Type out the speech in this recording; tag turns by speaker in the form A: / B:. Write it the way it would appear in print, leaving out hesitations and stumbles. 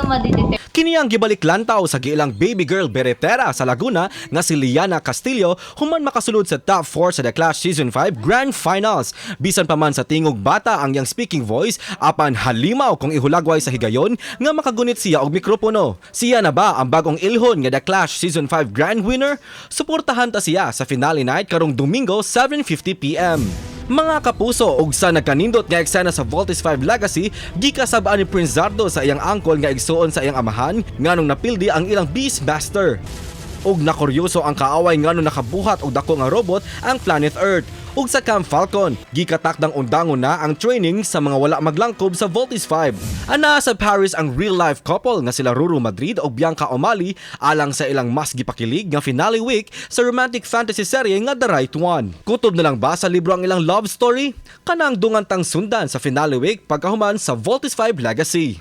A: madidetect.
B: Kini ang gibalik lantaw sa giilang baby girl beretera sa Laguna nga si Liana Castillo human makasulod sa top 4 sa The Clash Season 5 Grand Finals. Bisan pa man sa tingog bata ang yang speaking voice, apan halimaw kung ihulagway sa higayon nga makagunit siya og mikropono. Siya na ba ang bagong ilhon nga The Clash Season 5 Grand Winner? Suportahan ta siya sa finale night karong Domingo 7:50 PM. Mga kapuso, ug sa nagkanindot nga eksena sa Voltes 5 Legacy, gikasabaan ni Prince Zardo sa iyang angkol nga igsuon sa iyang amahan nganong napildi ang ilang Beastmaster. Ug nakuryoso ang kaaway nganong nakabuhat og dako nga robot ang Planet Earth. Ug sa Camp Falcon, gikatakdang undangon na ang training sa mga wala maglangkob sa Voltes 5. Ana sa Paris ang real-life couple nga sila Ruru Madrid ug Bianca O'Malley alang sa ilang mas gipakilig nga finale week sa romantic fantasy serye nga The Right One. Kutob na lang ba sa libro ang ilang love story? Kanang dungantang sundan sa finale week pagkahuman sa Voltes 5 Legacy.